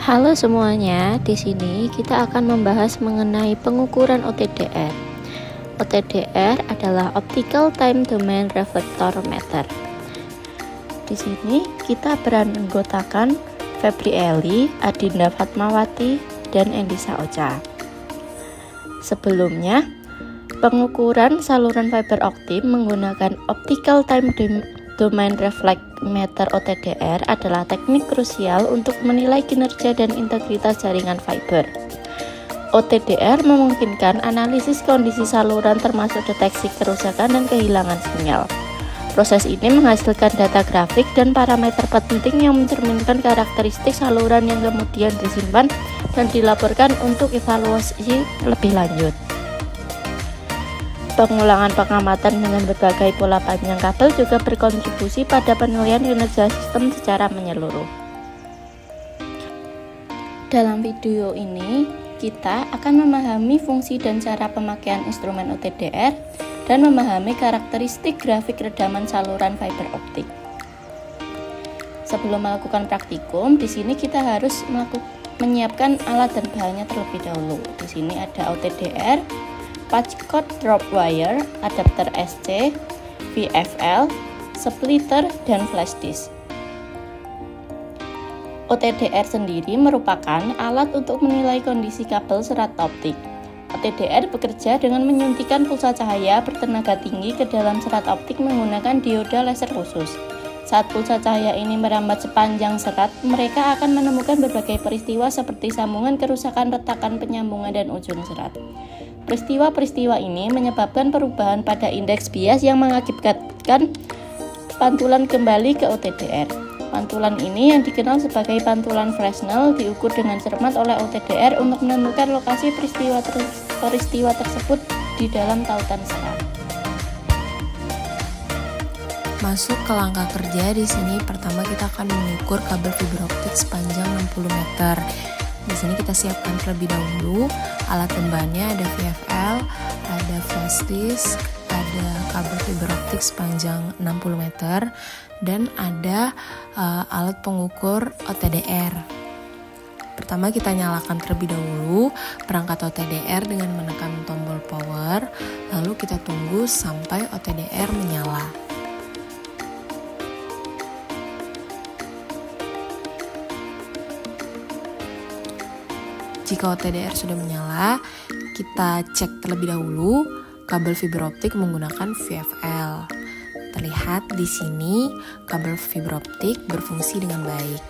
Halo semuanya, di sini kita akan membahas mengenai pengukuran OTDR. OTDR adalah Optical Time Domain Reflector Meter. Di sini kita beranggotakan Febri Eli, Adinda Fatmawati, dan Endisa Ocha. Sebelumnya, pengukuran saluran fiber optik menggunakan Optical Time Domain Reflector Meter OTDR adalah teknik krusial untuk menilai kinerja dan integritas jaringan fiber. OTDR memungkinkan analisis kondisi saluran termasuk deteksi kerusakan dan kehilangan sinyal. Proses ini menghasilkan data grafik dan parameter penting yang mencerminkan karakteristik saluran yang kemudian disimpan dan dilaporkan untuk evaluasi lebih lanjut. Pengulangan pengamatan dengan berbagai pola panjang kabel juga berkontribusi pada penilaian kinerja sistem secara menyeluruh. Dalam video ini, kita akan memahami fungsi dan cara pemakaian instrumen OTDR dan memahami karakteristik grafik redaman saluran fiber optik. Sebelum melakukan praktikum, di sini kita harus menyiapkan alat dan bahannya terlebih dahulu. Di sini ada OTDR, patch cord drop wire, adapter SC, VFL, splitter, dan flash disk. OTDR sendiri merupakan alat untuk menilai kondisi kabel serat optik. OTDR bekerja dengan menyuntikkan pulsa cahaya bertenaga tinggi ke dalam serat optik menggunakan dioda laser khusus. Saat pulsa cahaya ini merambat sepanjang serat, mereka akan menemukan berbagai peristiwa seperti sambungan kerusakan, retakan, penyambungan, dan ujung serat. Peristiwa-peristiwa ini menyebabkan perubahan pada indeks bias yang mengakibatkan pantulan kembali ke OTDR. Pantulan ini yang dikenal sebagai pantulan Fresnel diukur dengan cermat oleh OTDR untuk menemukan lokasi peristiwa tersebut di dalam tautan serat. Masuk ke langkah kerja. Di sini pertama kita akan mengukur kabel fiber optik sepanjang 60 meter. Di sini kita siapkan terlebih dahulu alat dan bahannya, ada VFL, ada flash disk, ada kabel fiber optik sepanjang 60 meter, dan ada alat pengukur OTDR. Pertama kita nyalakan terlebih dahulu perangkat OTDR dengan menekan tombol power, lalu kita tunggu sampai OTDR menyala. Jika OTDR sudah menyala, kita cek terlebih dahulu kabel fiber optik menggunakan VFL. Terlihat di sini kabel fiber optik berfungsi dengan baik.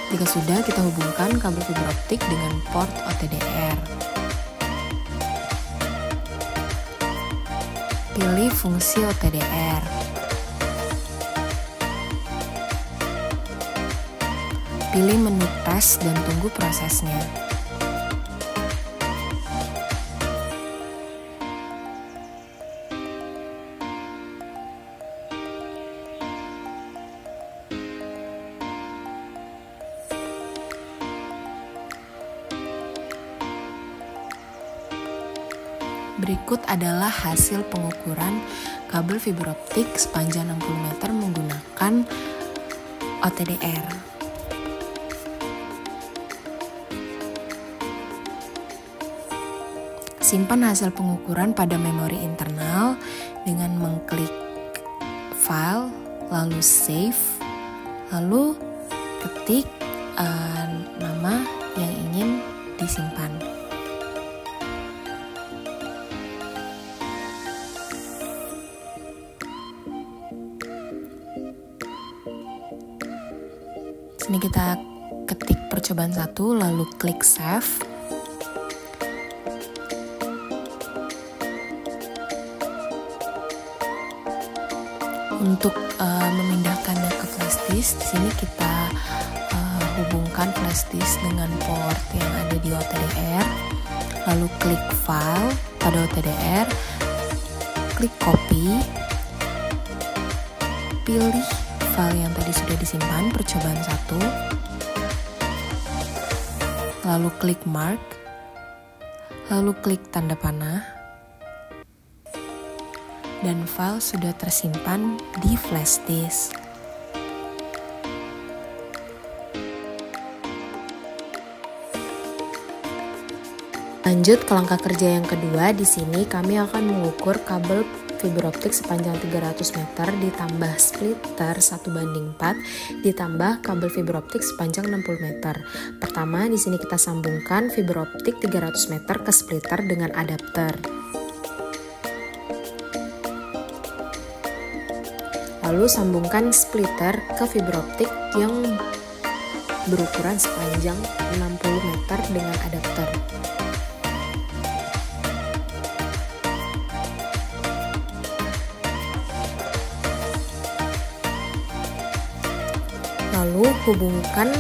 Jika sudah, kita hubungkan kabel fiber optik dengan port OTDR. Pilih fungsi OTDR. Pilih menu tes dan tunggu prosesnya. Berikut adalah hasil pengukuran kabel fiber optik sepanjang 60 meter menggunakan OTDR. Simpan hasil pengukuran pada memori internal dengan mengklik file, lalu save, lalu ketik nama yang ingin disimpan. Sini kita ketik percobaan 1, lalu klik save. Untuk memindahkannya ke flash disk, di sini kita hubungkan flash disk dengan port yang ada di OTDR, lalu klik file pada OTDR, klik copy, pilih file yang tadi sudah disimpan, percobaan 1, lalu klik mark, lalu klik tanda panah, dan file sudah tersimpan di flash disk. Lanjut ke langkah kerja yang kedua. Di sini kami akan mengukur kabel fiber optik sepanjang 300 meter ditambah splitter 1:4 ditambah kabel fiber optik sepanjang 60 meter. Pertama, di sini kita sambungkan fiber optik 300 meter ke splitter dengan adapter. Lalu sambungkan splitter ke fiber optik yang berukuran sepanjang 60 meter dengan adapter. Lalu hubungkan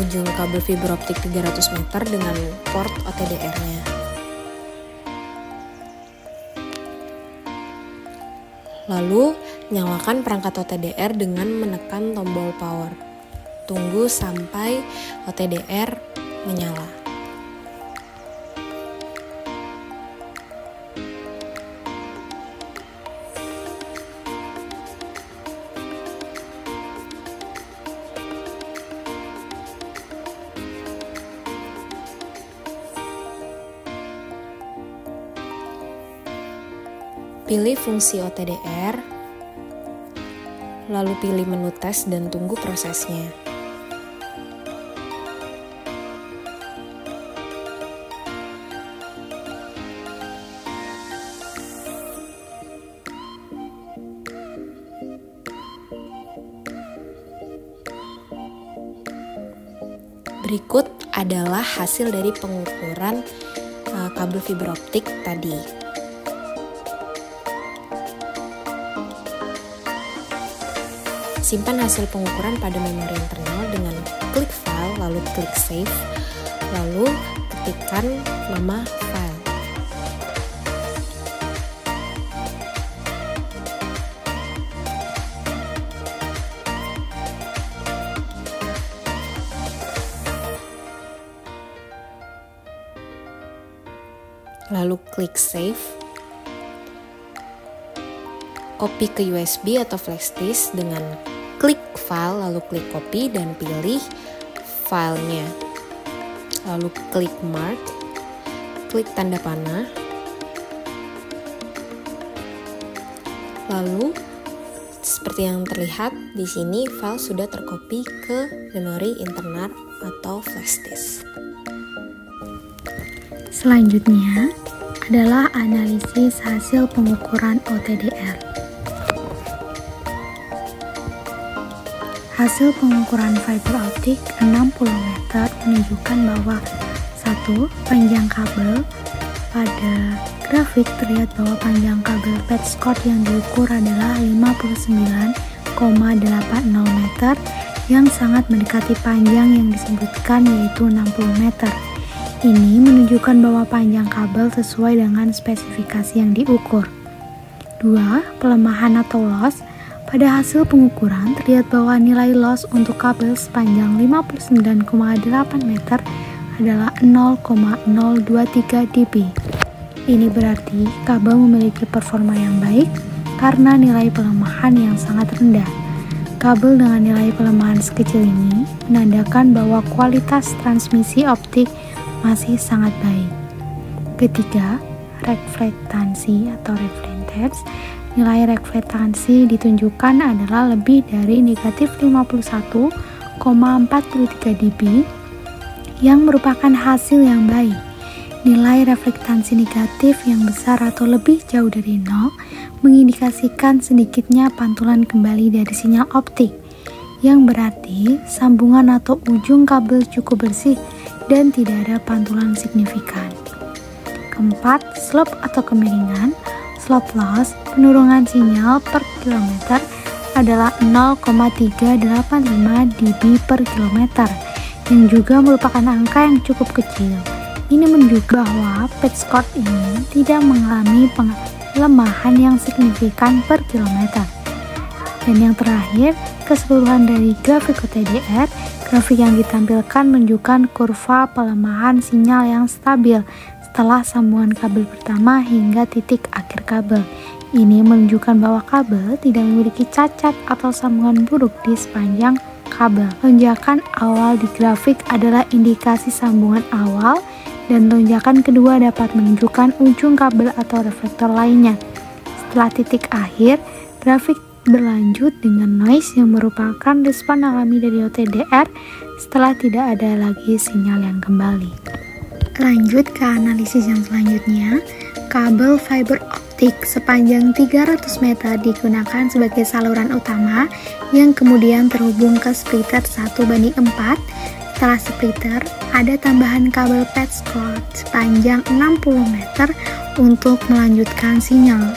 ujung kabel fiber optik 300 meter dengan port OTDR-nya. Lalu nyalakan perangkat OTDR dengan menekan tombol power. Tunggu sampai OTDR menyala. Pilih fungsi OTDR, lalu pilih menu tes dan tunggu prosesnya. Berikut adalah hasil dari pengukuran kabel fiber optik tadi. Simpan hasil pengukuran pada memori internal dengan klik file, lalu klik save, lalu ketikkan nama file. Lalu klik save. Copy ke USB atau flash disk dengan klik file, lalu klik copy dan pilih filenya. Lalu klik mark, klik tanda panah. Lalu seperti yang terlihat di sini file sudah tercopy ke memori internal atau flash disk. Selanjutnya adalah analisis hasil pengukuran OTDR. Hasil pengukuran fiber optik 60 meter menunjukkan bahwa 1. Panjang kabel. Pada grafik terlihat bahwa panjang kabel petchcord yang diukur adalah 59,80 meter yang sangat mendekati panjang yang disebutkan yaitu 60 meter. Ini menunjukkan bahwa panjang kabel sesuai dengan spesifikasi yang diukur. 2. Pelemahan atau loss. Pada hasil pengukuran terlihat bahwa nilai loss untuk kabel sepanjang 59,8 meter adalah 0,023 dB. Ini berarti kabel memiliki performa yang baik karena nilai pelemahan yang sangat rendah. Kabel dengan nilai pelemahan sekecil ini menandakan bahwa kualitas transmisi optik masih sangat baik. Ketiga, reflektansi atau reflectance. Nilai reflektansi ditunjukkan adalah lebih dari negatif 51,43 dB yang merupakan hasil yang baik. Nilai reflektansi negatif yang besar atau lebih jauh dari 0 mengindikasikan sedikitnya pantulan kembali dari sinyal optik, yang berarti sambungan atau ujung kabel cukup bersih dan tidak ada pantulan signifikan. Keempat, slope atau kemiringan. Slope loss, penurunan sinyal per kilometer adalah 0,385 dB per kilometer, yang juga merupakan angka yang cukup kecil. Ini menunjukkan bahwa petchcord ini tidak mengalami pelemahan yang signifikan per kilometer. Dan yang terakhir, keseluruhan dari grafik OTDR. Grafik yang ditampilkan menunjukkan kurva pelemahan sinyal yang stabil setelah sambungan kabel pertama hingga titik akhir kabel, Ini menunjukkan bahwa kabel tidak memiliki cacat atau sambungan buruk di sepanjang kabel. Lonjakan awal di grafik adalah indikasi sambungan awal, dan lonjakan kedua dapat menunjukkan ujung kabel atau reflektor lainnya. Setelah titik akhir, grafik berlanjut dengan noise yang merupakan respon alami dari OTDR setelah tidak ada lagi sinyal yang kembali. Lanjut ke analisis yang selanjutnya. Kabel fiber optik sepanjang 300 meter digunakan sebagai saluran utama yang kemudian terhubung ke splitter 1:4. Setelah splitter, ada tambahan kabel patchcord sepanjang 60 meter untuk melanjutkan sinyal.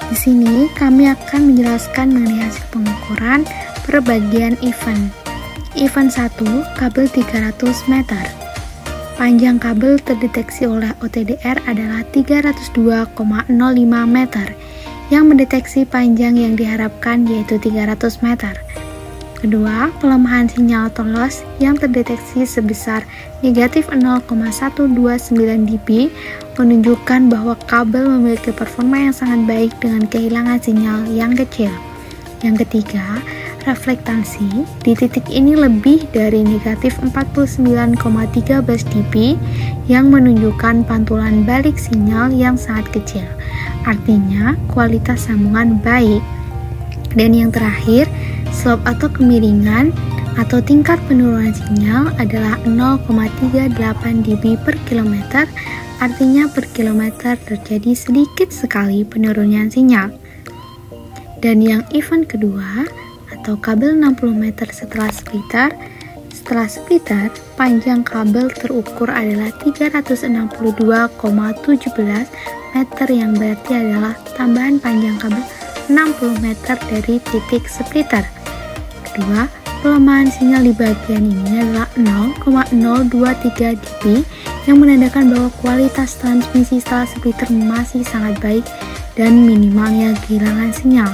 Di sini kami akan menjelaskan mengenai hasil pengukuran per bagian event. Event 1, kabel 300 meter. Panjang kabel terdeteksi oleh OTDR adalah 302,05 meter, yang mendeteksi panjang yang diharapkan yaitu 300 meter. Kedua, pelemahan sinyal atau loss yang terdeteksi sebesar negatif 0,129 dB menunjukkan bahwa kabel memiliki performa yang sangat baik dengan kehilangan sinyal yang kecil. Yang ketiga, reflektansi di titik ini lebih dari negatif 49,13 dB yang menunjukkan pantulan balik sinyal yang sangat kecil. Artinya, kualitas sambungan baik. Dan yang terakhir, slope atau kemiringan atau tingkat penurunan sinyal adalah 0,38 dB per kilometer, artinya per kilometer terjadi sedikit sekali penurunan sinyal. Dan yang event kedua, atau kabel 60 meter setelah splitter. Setelah splitter, panjang kabel terukur adalah 362,17 meter yang berarti adalah tambahan panjang kabel 60 meter dari titik splitter. Kedua, pelemahan sinyal di bagian ini adalah 0,023 dB yang menandakan bahwa kualitas transmisi setelah splitter masih sangat baik dan minimalnya kehilangan sinyal.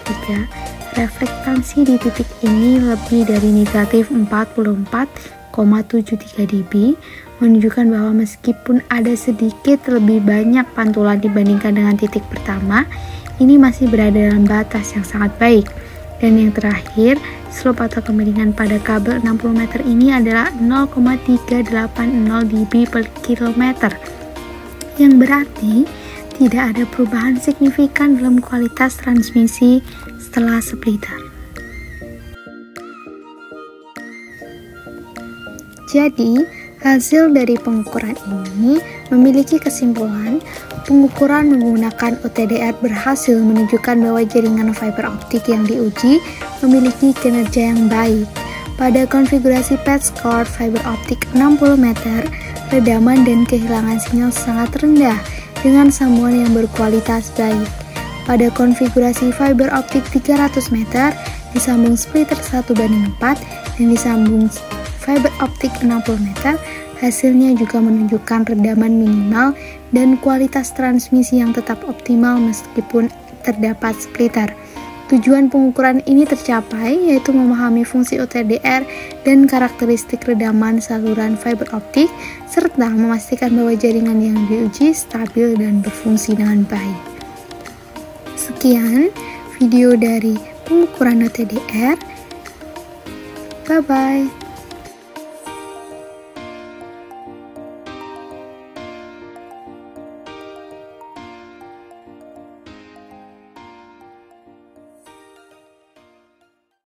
3. Reflektansi di titik ini lebih dari negatif 44,73 dB, menunjukkan bahwa meskipun ada sedikit lebih banyak pantulan dibandingkan dengan titik pertama, ini masih berada dalam batas yang sangat baik. Dan yang terakhir, slope atau kemiringan pada kabel 60 meter ini adalah 0,380 dB per kilometer, yang berarti tidak ada perubahan signifikan dalam kualitas transmisi setelah splitter. Jadi, hasil dari pengukuran ini memiliki kesimpulan pengukuran menggunakan OTDR berhasil menunjukkan bahwa jaringan fiber optik yang diuji memiliki kinerja yang baik. Pada konfigurasi patchcord fiber optik 60 meter, redaman dan kehilangan sinyal sangat rendah dengan sambungan yang berkualitas baik. Pada konfigurasi fiber optik 300 meter, disambung splitter 1:4 dan disambung fiber optik 60 meter, hasilnya juga menunjukkan redaman minimal dan kualitas transmisi yang tetap optimal meskipun terdapat splitter. Tujuan pengukuran ini tercapai, yaitu memahami fungsi OTDR dan karakteristik redaman saluran fiber optik, serta memastikan bahwa jaringan yang diuji stabil dan berfungsi dengan baik. Sekian video dari pengukuran OTDR. Bye-bye.